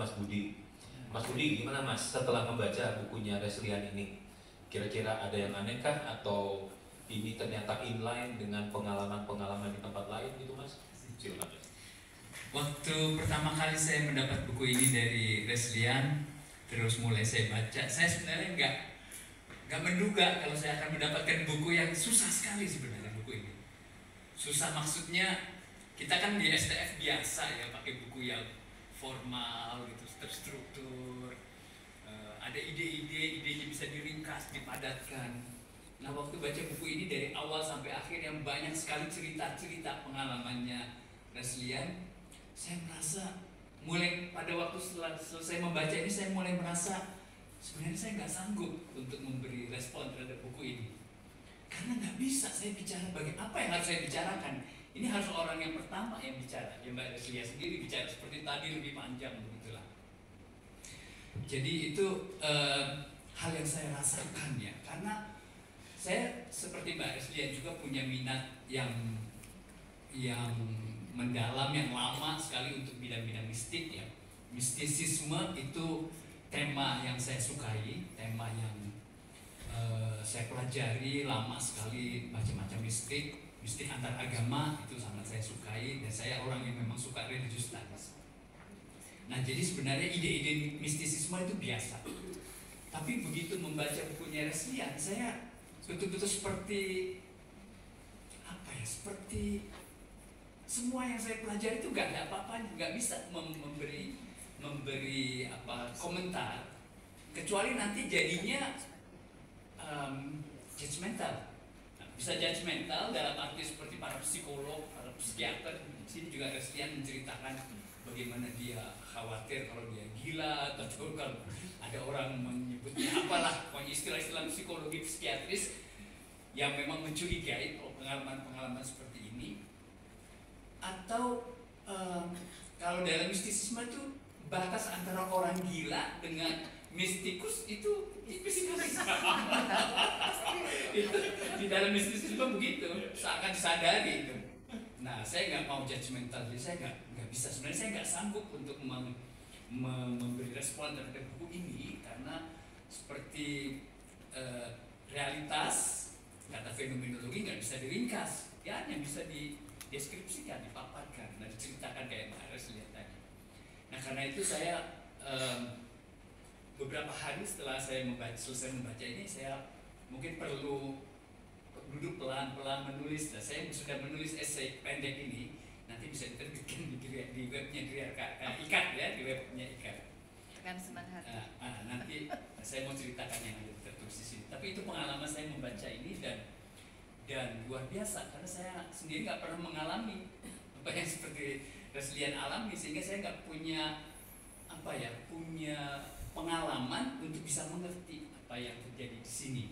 Mas Budi. Mas Budi, gimana Mas setelah membaca bukunya Reslian ini? Kira-kira ada yang aneh kah atau ini ternyata inline dengan pengalaman-pengalaman di tempat lain gitu Mas? Silakan. Waktu pertama kali saya mendapat buku ini dari Reslian, terus mulai saya baca, saya sebenarnya nggak menduga kalau saya akan mendapatkan buku yang susah sekali sebenarnya buku ini. Susah maksudnya kita kan di STF biasa ya pakai buku yang formal gitu, terstruktur, ada idenya bisa diringkas, dipadatkan. Nah waktu baca buku ini dari awal sampai akhir yang banyak sekali cerita-cerita pengalamannya Reslian, saya merasa mulai pada waktu setelah selesai membaca ini saya mulai merasa sebenarnya saya nggak sanggup untuk memberi respon terhadap buku ini. Karena nggak bisa saya bicara apa yang harus saya bicarakan. Ini harus orang yang pertama yang bicara. Ya Mbak Reslian sendiri bicara seperti tadi lebih panjang begitulah. Jadi itu hal yang saya rasakan ya. Karena saya seperti Mbak Reslian juga punya minat yang mendalam, yang lama sekali untuk bidang-bidang mistik ya. Mistisisme itu tema yang saya sukai, tema yang saya pelajari lama sekali, macam-macam mistik antar agama itu sangat saya sukai, dan saya orang yang memang suka religious studies. Nah jadi sebenarnya ide-ide mistisisme itu biasa, tapi begitu membaca bukunya Reslian, saya betul-betul seperti apa ya, seperti semua yang saya pelajari itu nggak ada apa-apa, nggak bisa memberi apa komentar, kecuali nanti jadinya judgmental. Nah, bisa judgmental dalam arti seperti para psikolog, para psikiater. Di sini juga Reslian menceritakan bagaimana dia khawatir kalau dia gila, atau kalau ada orang menyebutnya apalah, pokoknya istilah-istilah psikologi psikiatris yang memang mencurigai pengalaman-pengalaman seperti ini. Atau kalau dalam mistisisme itu batas antara orang gila dengan mistikus itu tipis sekali. Itu di dalam mistisisme begitu, seakan disadari itu. Nah, saya nggak mau judgmental, jadi saya nggak bisa. Sebenarnya saya nggak sanggup untuk memberi respon terhadap buku ini karena seperti realitas kata fenomenologi nggak bisa diringkas, ya hanya bisa dideskripsikan, dipaparkan, dan diceritakan kayak Mbak Reslian tadi. Nah, karena itu saya beberapa hari setelah saya selesai membaca ini, saya mungkin perlu duduk pelan-pelan menulis. Nah, saya sudah menulis esai pendek ini, nanti bisa diterbitkan di webnya IKAT ya, di webnya IKAT. Akan senang hati. Nanti saya mau ceritakan yang ada tertulis di sini. Tapi itu pengalaman saya membaca ini dan luar biasa karena saya sendiri nggak pernah mengalami apa yang seperti Reslian alami, sehingga saya nggak punya pengalaman untuk bisa mengerti apa yang terjadi di sini.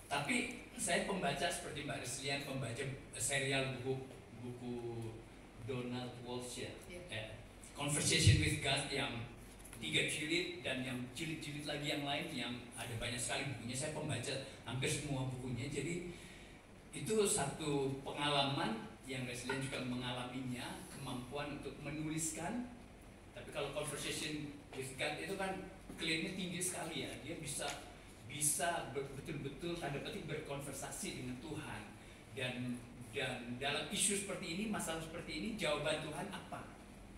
Tapi saya pembaca seperti Mbak Reslian, pembaca serial buku Donald Walsh ya, Conversation with God yang 3 jilid, dan yang jilid-jilid lagi yang lain yang ada banyak sekali bukunya. Saya pembaca hampir semua bukunya, jadi itu satu pengalaman yang Reslian juga mengalaminya, kemampuan untuk menuliskan. Tapi kalau Conversation with God itu kan klaimnya tinggi sekali ya, dia bisa betul-betul tanda petik berkonversasi dengan Tuhan, dan dalam isu seperti ini, masalah seperti ini, jawaban Tuhan apa?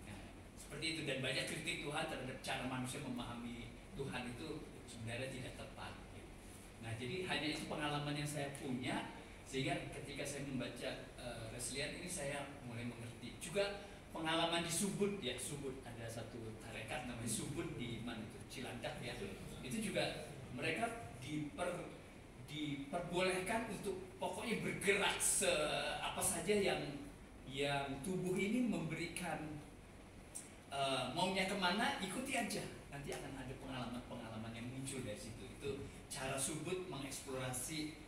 Nah, seperti itu, dan banyak kritik Tuhan terhadap cara manusia memahami Tuhan itu sebenarnya tidak tepat. Nah, jadi hanya itu pengalaman yang saya punya, sehingga ketika saya membaca Reslian ini saya mulai mengerti. Juga pengalaman di Subud ya, Subud ada satu tarekat namanya Subud di mana itu, Cilandak ya. Itu juga mereka diperbolehkan untuk pokoknya bergerak apa saja yang tubuh ini memberikan maunya kemana, ikuti aja. Nanti akan ada pengalaman-pengalaman yang muncul dari situ. Itu cara Subud mengeksplorasi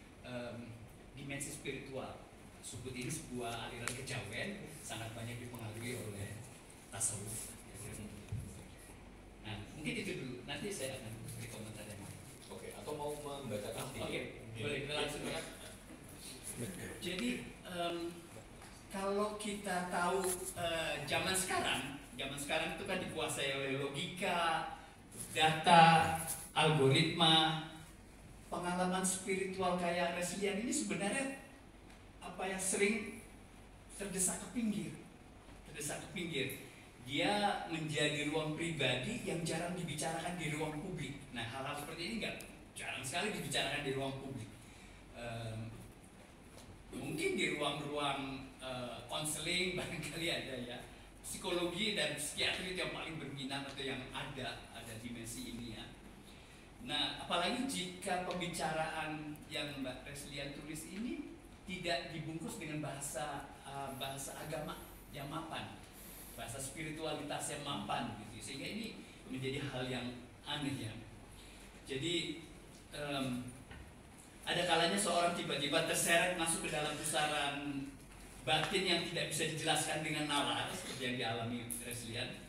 dimensi spiritual. Subud ini sebuah aliran kejawen, sangat banyak dipengaruhi oleh tasawuf. Nah, mungkin itu dulu. Nanti saya akan beri komentar yang lain. Oke, atau mau membacakan sedikit? Oke, boleh kita langsung ya. Jadi kalau kita tahu zaman sekarang zaman sekarang itu kan dikuasai oleh logika, data, algoritma. Pengalaman spiritual kayak Reslian ini sebenarnya apa yang sering terdesak ke pinggir. Dia menjadi ruang pribadi yang jarang dibicarakan di ruang publik. Nah, hal-hal seperti ini jarang sekali dibicarakan di ruang publik. Mungkin di ruang-ruang konseling barangkali ada ya, psikologi dan psikiatri yang paling berminat atau yang ada dimensi ini ya. Nah, apalagi jika pembicaraan yang Mbak Reslian tulis ini tidak dibungkus dengan bahasa agama yang mapan, bahasa spiritualitas yang mapan gitu. Sehingga ini menjadi hal yang aneh ya. Jadi ada kalanya seorang tiba-tiba terseret masuk ke dalam pusaran batin yang tidak bisa dijelaskan dengan nalar seperti yang dialami Reslian,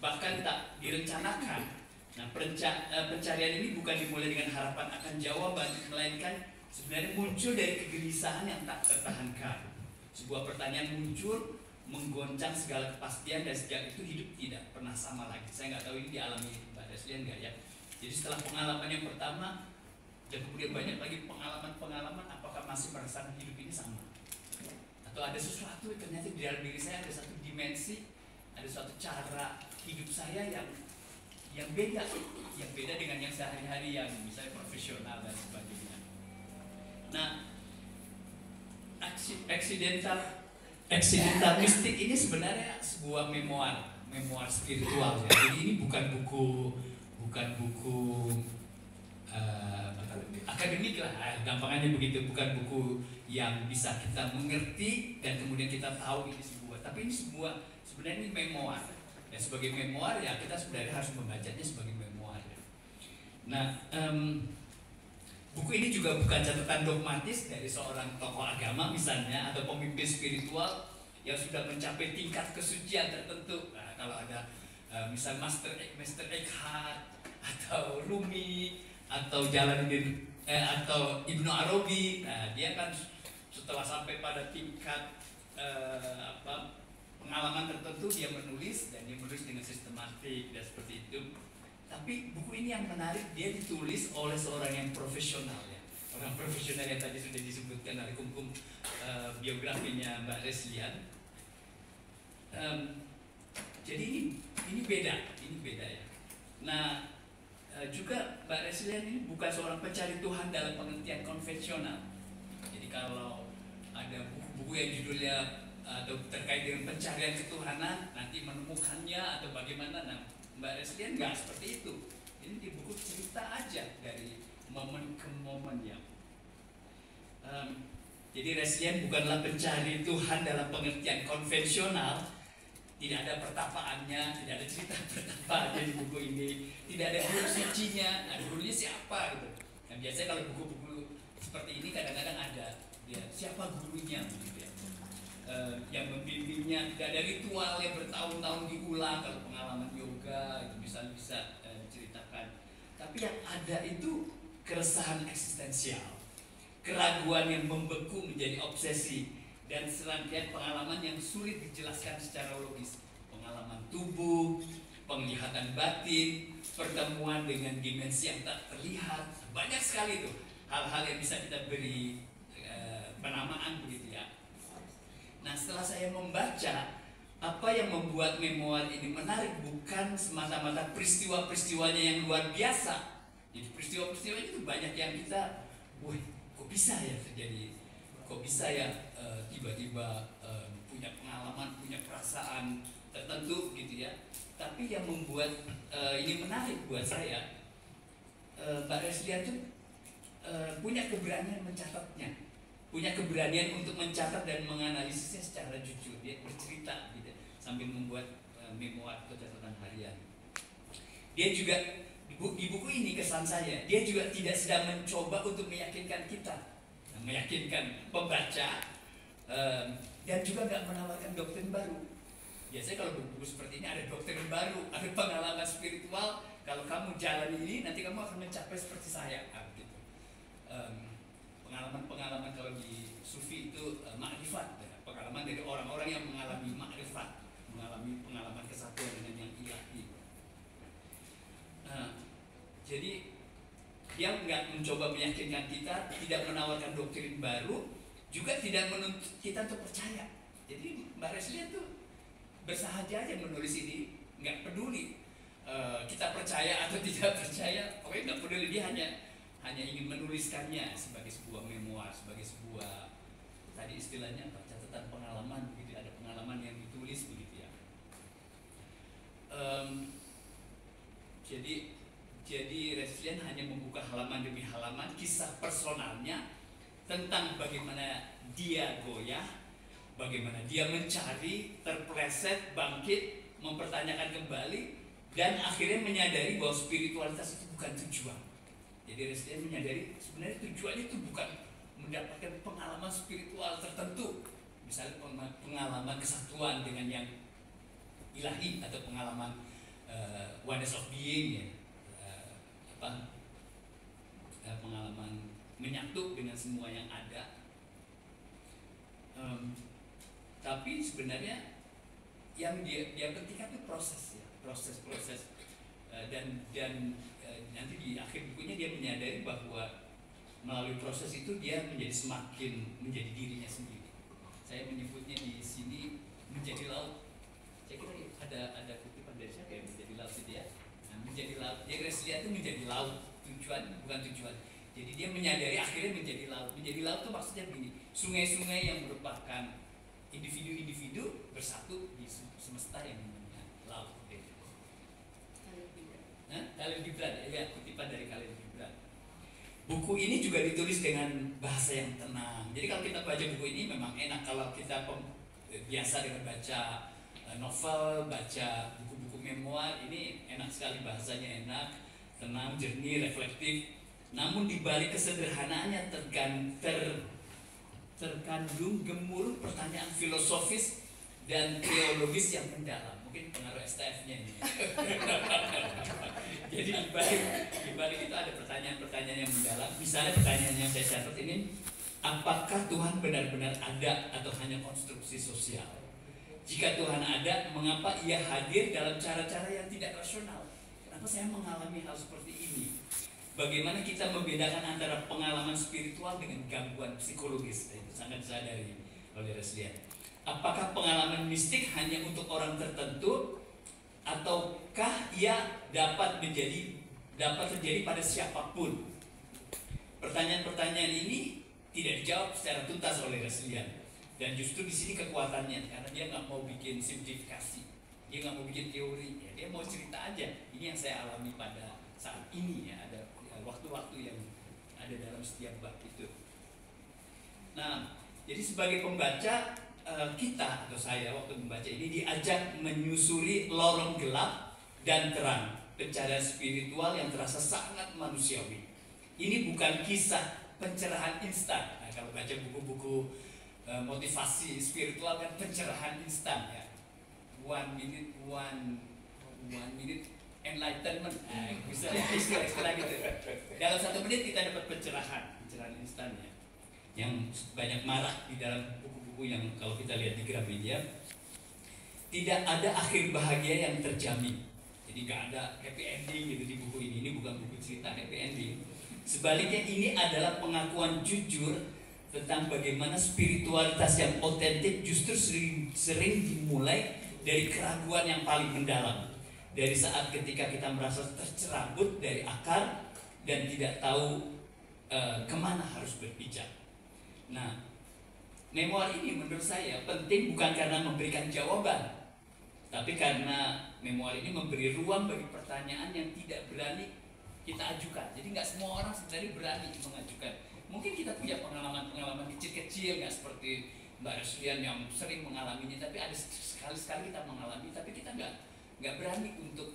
bahkan tak direncanakan. Nah, pencarian ini bukan dimulai dengan harapan akan jawaban, melainkan sebenarnya muncul dari kegelisahan yang tak tertahankan. Sebuah pertanyaan muncul, menggoncang segala kepastian, dan sejak itu hidup tidak pernah sama lagi. Saya nggak tahu ini dialami Mbak Reslian nggak ya. Jadi setelah pengalaman yang pertama, dan kemudian banyak lagi pengalaman, apakah masih merasakan hidup ini sama? Atau ada sesuatu ternyata di dalam diri saya ada satu dimensi, ada suatu cara hidup saya yang beda dengan yang sehari-hari, yang misalnya profesional dan sebagainya. Nah, accidental mistik ini sebenarnya sebuah memoir spiritual ya. Jadi ini bukan buku akademik lah, gampangannya begitu, bukan buku yang bisa kita mengerti dan kemudian kita tahu ini tapi ini sebenarnya ini memoir. Ya, sebagai memoir ya kita sebenarnya harus membacanya sebagai memoir. Nah, buku ini juga bukan catatan dogmatis dari seorang tokoh agama misalnya atau pemimpin spiritual yang sudah mencapai tingkat kesucian tertentu. Nah, kalau ada misal Master Eckhart atau Rumi atau Jalaluddin atau Ibnu Arabi, nah dia kan setelah sampai pada tingkat pengalaman tertentu dia menulis dengan sistematik dan seperti itu. Tapi buku ini yang menarik, dia ditulis oleh seorang yang profesional ya, orang profesional yang tadi sudah disebutkan oleh Kumkum biografinya Mbak Reslian. Jadi ini beda ya. Nah, juga Mbak Reslian ini bukan seorang pencari Tuhan dalam pengertian konvensional. Jadi kalau ada buku-buku yang judulnya atau terkait dengan pencarian ketuhanan, nanti menemukannya atau bagaimana, nah Mbak Reslian nggak seperti itu. Ini di buku cerita aja dari momen ke momen ya. Jadi Reslian bukanlah pencari Tuhan dalam pengertian konvensional. Tidak ada pertapaannya, tidak ada cerita pertapaannya di buku ini, tidak ada guru sucinya. Nah, gurunya siapa gitu. Nah, biasanya kalau buku-buku seperti ini kadang-kadang ada dia siapa gurunya gitu ya. Yang membimbingnya, tidak ada ritual yang bertahun-tahun diulang. Kalau pengalaman yoga itu bisa diceritakan. Tapi yang ada itu keresahan eksistensial, keraguan yang membeku menjadi obsesi, dan serangkaian pengalaman yang sulit dijelaskan secara logis. Pengalaman tubuh, penglihatan batin, pertemuan dengan dimensi yang tak terlihat. Banyak sekali tuh hal-hal yang bisa kita beri penamaan begitu ya. Nah, setelah saya membaca, apa yang membuat memoir ini menarik bukan semata-mata peristiwa-peristiwanya yang luar biasa. Jadi peristiwa-peristiwa itu banyak yang kita, wah, kok bisa ya terjadi? Kok bisa ya tiba-tiba punya pengalaman, punya perasaan tertentu gitu ya. Tapi yang membuat ini menarik buat saya, Mbak Reslian tuh punya keberanian mencatatnya, punya keberanian untuk mencatat dan menganalisisnya secara jujur. Dia bercerita gitu, sambil membuat memoir atau catatan harian. Dia juga di buku ini kesan saya, dia juga tidak sedang mencoba untuk meyakinkan kita, meyakinkan pembaca, dan juga nggak menawarkan doktrin baru. Biasanya kalau buku-buku seperti ini ada doktrin baru, ada pengalaman spiritual. Kalau kamu jalan ini, nanti kamu akan mencapai seperti saya. Gitu. Pengalaman kalau di Sufi itu ma'rifat, ya. Pengalaman dari orang-orang yang mengalami ma'rifat, mengalami pengalaman kesatuan mencoba meyakinkan kita, tidak menawarkan doktrin baru, juga tidak menuntut kita untuk percaya. Jadi Mbak Reslian tuh bersahaja aja menulis ini, nggak peduli kita percaya atau tidak percaya, pokoknya nggak peduli, dia hanya ingin menuliskannya sebagai sebuah memoir, sebagai sebuah, tadi istilahnya apa, catatan pengalaman, begitu, ada pengalaman yang ditulis begitu ya. Jadi Reslian hanya membuka halaman demi halaman kisah personalnya tentang bagaimana dia goyah, bagaimana dia mencari, terpleset, bangkit, mempertanyakan kembali, dan akhirnya menyadari bahwa spiritualitas itu bukan tujuan. Jadi Reslian menyadari sebenarnya tujuannya itu bukan mendapatkan pengalaman spiritual tertentu, misalnya pengalaman kesatuan dengan yang ilahi atau pengalaman oneness of being, ya, pengalaman menyatu dengan semua yang ada. Tapi sebenarnya yang dia pentingkan itu proses, ya, proses dan nanti di akhir bukunya dia menyadari bahwa melalui proses itu dia menjadi semakin menjadi dirinya sendiri. Saya menyebutnya di sini menjadi laut. Saya kira ada kutipan dari siapa ya, menjadi laut itu ya. Nah, menjadi laut. Dia Reslian itu menjadi laut, tujuan bukan tujuan. Jadi dia menyadari akhirnya menjadi laut. Menjadi laut itu maksudnya begini, sungai-sungai yang merupakan individu-individu bersatu di semesta yang namanya laut. Khalil Gibran, ya, kutipan dari Khalil Gibran. Buku ini juga ditulis dengan bahasa yang tenang. Jadi kalau kita baca buku ini memang enak. Kalau kita biasa dengan baca novel, baca buku-buku memoir, ini enak sekali, bahasanya enak, tenang, jernih, reflektif. Namun di balik kesederhanaannya terkandung gemuruh pertanyaan filosofis dan teologis yang mendalam. Mungkin pengaruh STF-nya ini. Jadi di balik itu ada pertanyaan-pertanyaan yang mendalam. Misalnya pertanyaan yang saya catat ini, apakah Tuhan benar-benar ada atau hanya konstruksi sosial? Jika Tuhan ada, mengapa Ia hadir dalam cara-cara yang tidak rasional? Kenapa saya mengalami hal seperti ini? Bagaimana kita membedakan antara pengalaman spiritual dengan gangguan psikologis? Itu sangat disadari oleh Reslian. Apakah pengalaman mistik hanya untuk orang tertentu, ataukah ia dapat terjadi pada siapapun? Pertanyaan-pertanyaan ini tidak dijawab secara tuntas oleh Reslian, dan justru di sini kekuatannya, karena dia nggak mau bikin simplifikasi, dia nggak mau bikin teori, ya, dia mau cerita aja. Ini yang saya alami pada saat ini, ya, ada waktu-waktu yang ada dalam setiap bab itu. Nah, jadi sebagai pembaca, kita atau saya waktu membaca ini diajak menyusuri lorong gelap dan terang, pencarian spiritual yang terasa sangat manusiawi. Ini bukan kisah pencerahan instan. Nah, kalau baca buku-buku motivasi spiritual kan pencerahan instan, ya, one minute enlightenment, bisa istilah gitu. Dalam 1 menit kita dapat pencerahan instan, ya, yang banyak marak di dalam buku-buku yang kalau kita lihat di Gramedia. Tidak ada akhir bahagia yang terjamin. Jadi nggak ada happy ending gitu di buku ini. Ini bukan buku cerita happy ending. Sebaliknya ini adalah pengakuan jujur tentang bagaimana spiritualitas yang otentik justru sering dimulai dari keraguan yang paling mendalam. Dari saat ketika kita merasa tercerabut dari akar dan tidak tahu kemana harus berpijak. Nah, memoir ini menurut saya penting bukan karena memberikan jawaban, tapi karena memoir ini memberi ruang bagi pertanyaan yang tidak berani kita ajukan. Jadi nggak semua orang sebenarnya berani mengajukan. Mungkin kita punya pengalaman-pengalaman kecil-kecil, nggak seperti Mbak Reslian yang sering mengalaminya, tapi ada sekali-sekali kita mengalami, tapi kita nggak berani untuk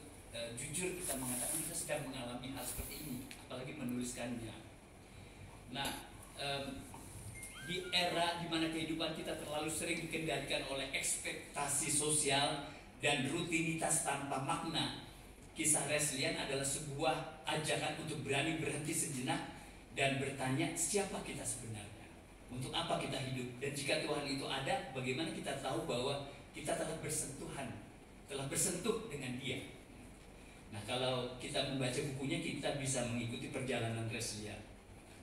jujur kita mengatakan kita sedang mengalami hal seperti ini, apalagi menuliskannya. Nah, di era di mana kehidupan kita terlalu sering dikendalikan oleh ekspektasi sosial dan rutinitas tanpa makna, kisah Reslian adalah sebuah ajakan untuk berani berhenti sejenak dan bertanya siapa kita sebenarnya, untuk apa kita hidup, dan jika Tuhan itu ada, bagaimana kita tahu bahwa kita telah bersentuh dengan Dia. Nah, kalau kita membaca bukunya, kita bisa mengikuti perjalanan Reslian.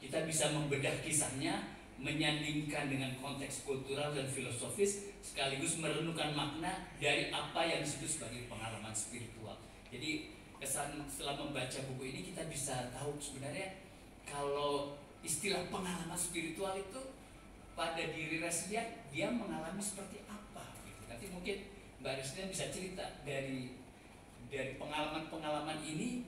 kita bisa membedah kisahnya, menyandingkan dengan konteks kultural dan filosofis, sekaligus merenungkan makna dari apa yang disebut sebagai pengalaman spiritual. Jadi kesan setelah membaca buku ini kita bisa tahu sebenarnya kalau istilah pengalaman spiritual itu pada diri Reslian dia mengalami seperti apa gitu. Nanti mungkin Mbak Reslian bisa cerita dari pengalaman-pengalaman ini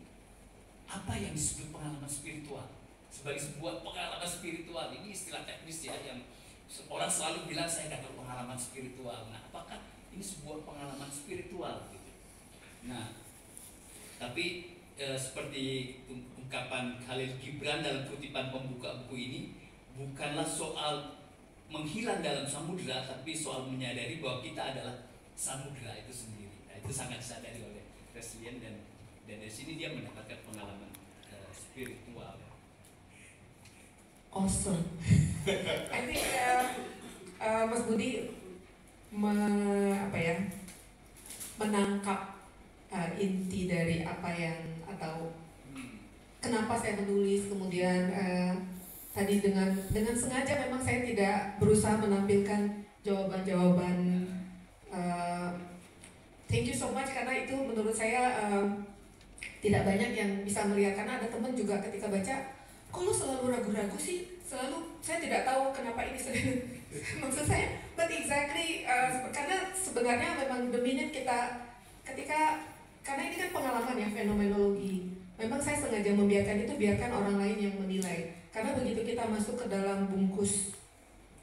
apa yang disebut pengalaman spiritual. Sebagai sebuah pengalaman spiritual, ini istilah teknis ya, yang orang selalu bilang saya dapat pengalaman spiritual. Nah, apakah ini sebuah pengalaman spiritual gitu? Nah, tapi seperti ungkapan Khalil Gibran dalam kutipan pembuka buku ini, bukanlah soal menghilang dalam samudera, tapi soal menyadari bahwa kita adalah samudera itu sendiri. Nah, itu sangat disadari oleh Reslian, dan dari sini dia mendapatkan pengalaman spiritual. Awesome. I think Mas Budi menangkap inti dari apa yang, atau kenapa saya menulis, kemudian tadi dengan sengaja memang saya tidak berusaha menampilkan jawaban-jawaban thank you so much, karena itu menurut saya tidak banyak yang bisa melihat, karena ada teman juga ketika baca, kok lu selalu ragu-ragu sih, saya tidak tahu kenapa ini maksud saya, but exactly karena sebenarnya memang the minute karena ini kan pengalaman ya, fenomenologi, memang saya sengaja membiarkan itu, biarkan orang lain yang menilai, karena begitu kita masuk ke dalam bungkus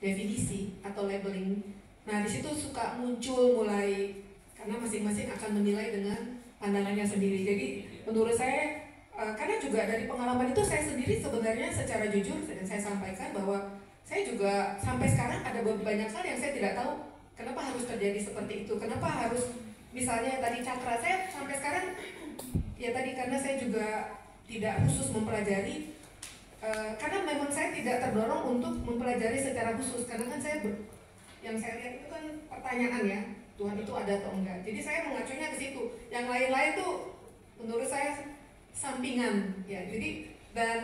definisi atau labeling, nah di situ suka muncul mulai, karena masing-masing akan menilai dengan pandangannya sendiri. Jadi menurut saya karena juga dari pengalaman itu saya sendiri sebenarnya secara jujur, dan saya sampaikan bahwa saya juga sampai sekarang ada banyak hal yang saya tidak tahu kenapa harus terjadi seperti itu, kenapa harus, misalnya tadi cakra, saya sampai sekarang ya tadi karena saya juga tidak khusus mempelajari, karena memang saya tidak terdorong untuk mempelajari secara khusus, karena kan yang saya lihat itu kan pertanyaan ya, Tuhan itu ada atau enggak, jadi saya mengacunya ke situ, yang lain-lain tuh menurut saya sampingan ya. Jadi dan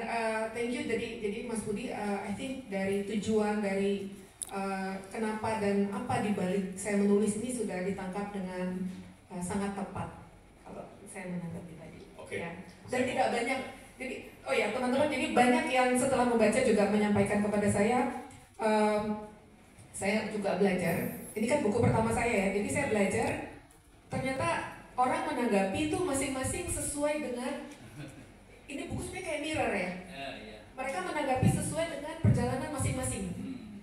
thank you jadi Mas Budi, I think dari tujuan dari kenapa dan apa dibalik saya menulis ini sudah ditangkap dengan sangat tepat kalau saya menanggapi tadi. Okay. Ya. Dan tidak banyak, jadi oh ya teman-teman, jadi banyak yang setelah membaca juga menyampaikan kepada saya juga belajar, ini kan buku pertama saya ya, jadi saya belajar, ternyata orang menanggapi itu masing-masing sesuai dengan, ini buku sebenarnya kayak mirror ya. Mereka menanggapi sesuai dengan perjalanan masing-masing.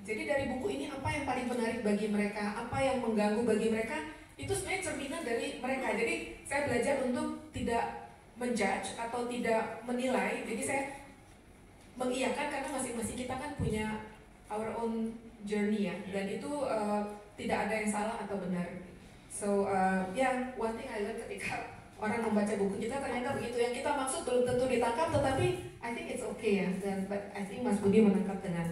Jadi dari buku ini apa yang paling menarik bagi mereka, apa yang mengganggu bagi mereka, itu sebenarnya cerminan dari mereka. Jadi saya belajar untuk tidak menjudge atau tidak menilai. Jadi saya mengiyakan karena masing-masing kita kan punya our own journey ya. Dan itu tidak ada yang salah atau benar. So one thing I learned ketika orang membaca buku kita, ternyata begitu, yang kita maksud belum tentu ditangkap, tetapi I think it's okay ya. But I think Mas Budi menangkap dengan